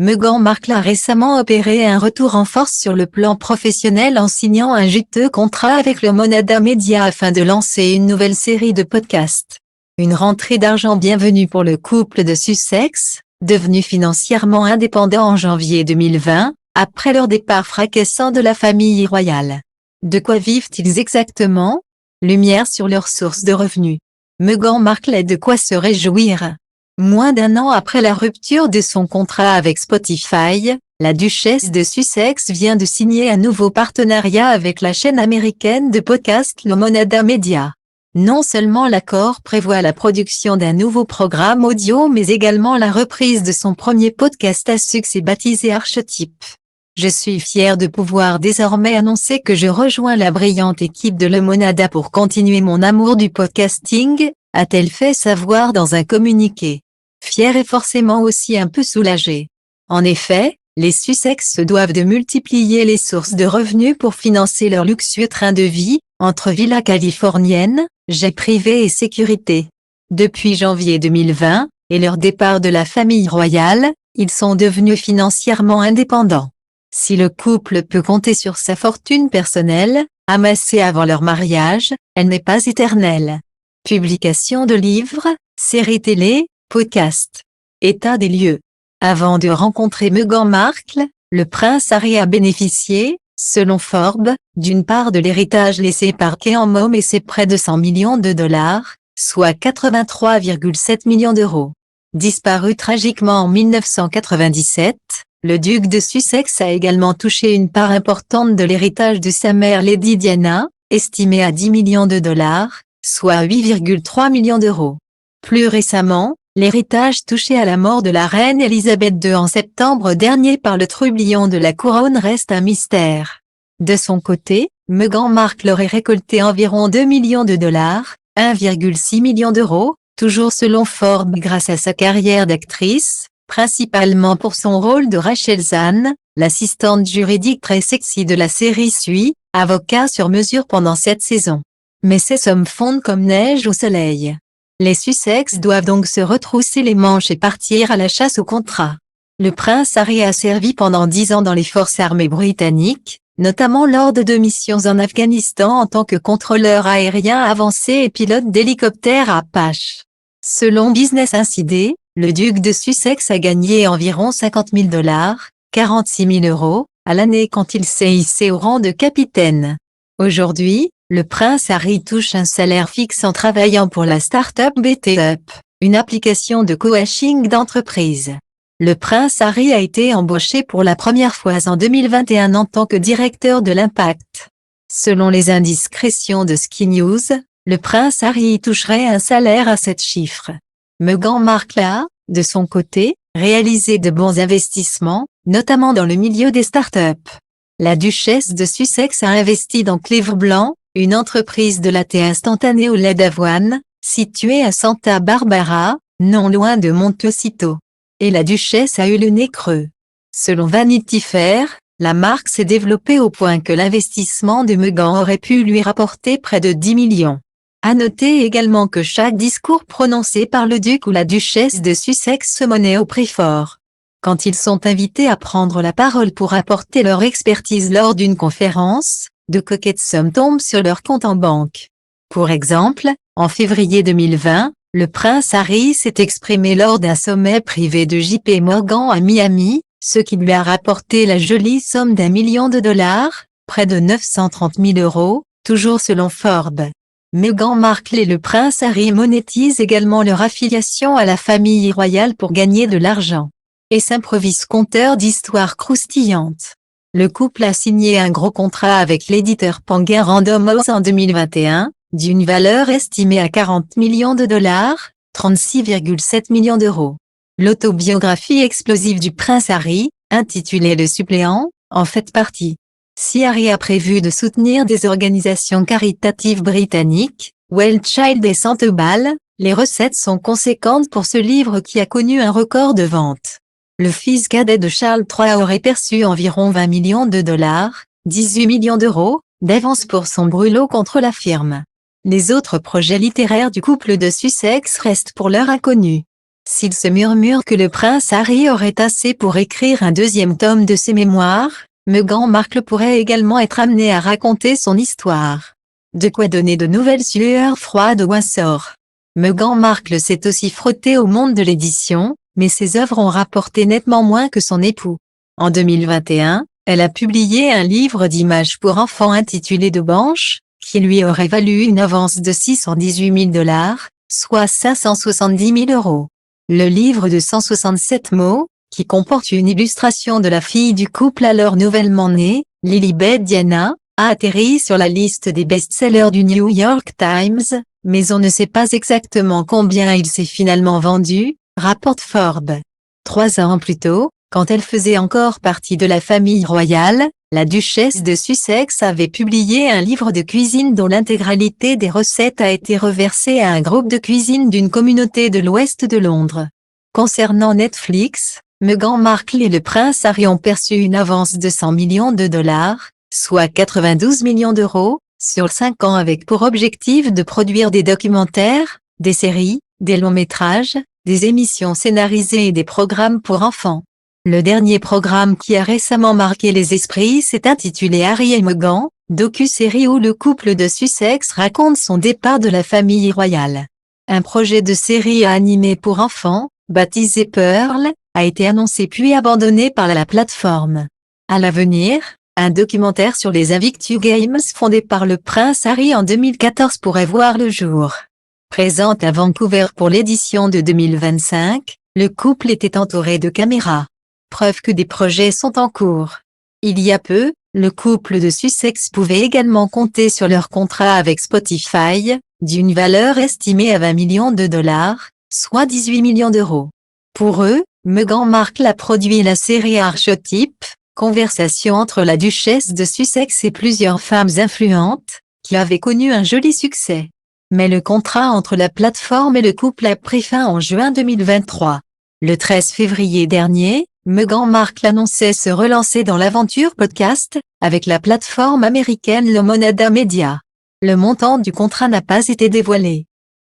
Meghan Markle a récemment opéré un retour en force sur le plan professionnel en signant un juteux contrat avec le Monada Media afin de lancer une nouvelle série de podcasts. Une rentrée d'argent bienvenue pour le couple de Sussex, devenu financièrement indépendant en janvier 2020, après leur départ fracassant de la famille royale. De quoi vivent-ils exactement? Lumière sur leurs sources de revenus. Meghan Markle a de quoi se réjouir. Moins d'un an après la rupture de son contrat avec Spotify, la duchesse de Sussex vient de signer un nouveau partenariat avec la chaîne américaine de podcast le Monada Media. Non seulement l'accord prévoit la production d'un nouveau programme audio mais également la reprise de son premier podcast à succès baptisé Archetype. Je suis fière de pouvoir désormais annoncer que je rejoins la brillante équipe de Le Monada pour continuer mon amour du podcasting, a-t-elle fait savoir dans un communiqué. Fière et forcément aussi un peu soulagée. En effet, les Sussex se doivent de multiplier les sources de revenus pour financer leur luxueux train de vie, entre villas californiennes, jets privés et sécurité. Depuis janvier 2020, et leur départ de la famille royale, ils sont devenus financièrement indépendants. Si le couple peut compter sur sa fortune personnelle, amassée avant leur mariage, elle n'est pas éternelle. Publication de livres, séries télé, podcasts. État des lieux. Avant de rencontrer Meghan Markle, le prince Harry a bénéficié, selon Forbes, d'une part de l'héritage laissé par Kate Moss et ses près de 100 millions de dollars, soit 83,7 millions d'euros. Disparu tragiquement en 1997, le duc de Sussex a également touché une part importante de l'héritage de sa mère Lady Diana, estimé à 10 millions de dollars, soit 8,3 millions d'euros. Plus récemment, l'héritage touché à la mort de la reine Elisabeth II en septembre dernier par le trublion de la couronne reste un mystère. De son côté, Meghan Markle aurait récolté environ 2 millions de dollars, 1,6 million d'euros, toujours selon Forbes grâce à sa carrière d'actrice, principalement pour son rôle de Rachel Zahn, l'assistante juridique très sexy de la série Suis, avocat sur mesure pendant 7 saisons. Mais ces sommes fondent comme neige au soleil. Les Sussex doivent donc se retrousser les manches et partir à la chasse au contrat. Le prince Harry a servi pendant 10 ans dans les forces armées britanniques, notamment lors de 2 missions en Afghanistan en tant que contrôleur aérien avancé et pilote d'hélicoptère Apache. Selon Business Insider, le duc de Sussex a gagné environ 50 000 dollars, 46 000 euros, à l'année quand il s'est hissé au rang de capitaine. Aujourd'hui, le prince Harry touche un salaire fixe en travaillant pour la start-up BTUp, une application de coaching d'entreprise. Le prince Harry a été embauché pour la première fois en 2021 en tant que directeur de l'impact. Selon les indiscrétions de Sky News, le prince Harry y toucherait un salaire à 7 chiffres. Meghan Markle a, de son côté, réalisé de bons investissements, notamment dans le milieu des startups. La duchesse de Sussex a investi dans Cleverblanc, une entreprise de la thé instantané au lait d'avoine, située à Santa Barbara, non loin de Montecito. Et la duchesse a eu le nez creux. Selon Vanity Fair, la marque s'est développée au point que l'investissement de Meghan aurait pu lui rapporter près de 10 millions. À noter également que chaque discours prononcé par le duc ou la duchesse de Sussex se monnaie au prix fort. Quand ils sont invités à prendre la parole pour apporter leur expertise lors d'une conférence, de coquettes sommes tombent sur leur compte en banque. Pour exemple, en février 2020, le prince Harry s'est exprimé lors d'un sommet privé de JP Morgan à Miami, ce qui lui a rapporté la jolie somme d'1 million de dollars, près de 930 000 euros, toujours selon Forbes. Meghan Markle et le prince Harry monétisent également leur affiliation à la famille royale pour gagner de l'argent. Et s'improvise conteur d'histoires croustillantes. Le couple a signé un gros contrat avec l'éditeur Penguin Random House en 2021, d'une valeur estimée à 40 millions de dollars, 36,7 millions d'euros. L'autobiographie explosive du prince Harry, intitulée Le Suppléant, en fait partie. Si Harry a prévu de soutenir des organisations caritatives britanniques, Well Child et Centebal, les recettes sont conséquentes pour ce livre qui a connu un record de vente. Le fils cadet de Charles III aurait perçu environ 20 millions de dollars, 18 millions d'euros, d'avance pour son brûlot contre la firme. Les autres projets littéraires du couple de Sussex restent pour l'heure inconnus. S'il se murmure que le prince Harry aurait assez pour écrire un deuxième tome de ses mémoires, Meghan Markle pourrait également être amenée à raconter son histoire. De quoi donner de nouvelles sueurs froides au Windsor. Meghan Markle s'est aussi frottée au monde de l'édition, mais ses œuvres ont rapporté nettement moins que son époux. En 2021, elle a publié un livre d'images pour enfants intitulé De Banche, qui lui aurait valu une avance de 618 000 $, soit 570 000 €. Le livre de 167 mots, qui comporte une illustration de la fille du couple alors nouvellement née, Lilibet Diana, a atterri sur la liste des best-sellers du New York Times, mais on ne sait pas exactement combien il s'est finalement vendu, rapporte Forbes. 3 ans plus tôt, quand elle faisait encore partie de la famille royale, la duchesse de Sussex avait publié un livre de cuisine dont l'intégralité des recettes a été reversée à un groupe de cuisine d'une communauté de l'ouest de Londres. Concernant Netflix, Meghan Markle et le prince Harry ont perçu une avance de 100 millions de dollars, soit 92 millions d'euros, sur 5 ans avec pour objectif de produire des documentaires, des séries, des longs métrages, des émissions scénarisées et des programmes pour enfants. Le dernier programme qui a récemment marqué les esprits s'est intitulé Harry et Meghan, docu-série où le couple de Sussex raconte son départ de la famille royale. Un projet de série à animer pour enfants, baptisé Pearl, a été annoncé puis abandonné par la plateforme. À l'avenir, un documentaire sur les Invictus Games fondé par le prince Harry en 2014 pourrait voir le jour. Présente à Vancouver pour l'édition de 2025, le couple était entouré de caméras. Preuve que des projets sont en cours. Il y a peu, le couple de Sussex pouvait également compter sur leur contrat avec Spotify, d'une valeur estimée à 20 millions de dollars, soit 18 millions d'euros. Pour eux, Meghan Markle a produit la série Archetype, conversation entre la duchesse de Sussex et plusieurs femmes influentes, qui avait connu un joli succès. Mais le contrat entre la plateforme et le couple a pris fin en juin 2023. Le 13 février dernier, Meghan Markle annonçait se relancer dans l'aventure podcast, avec la plateforme américaine Le Monada Media. Le montant du contrat n'a pas été dévoilé.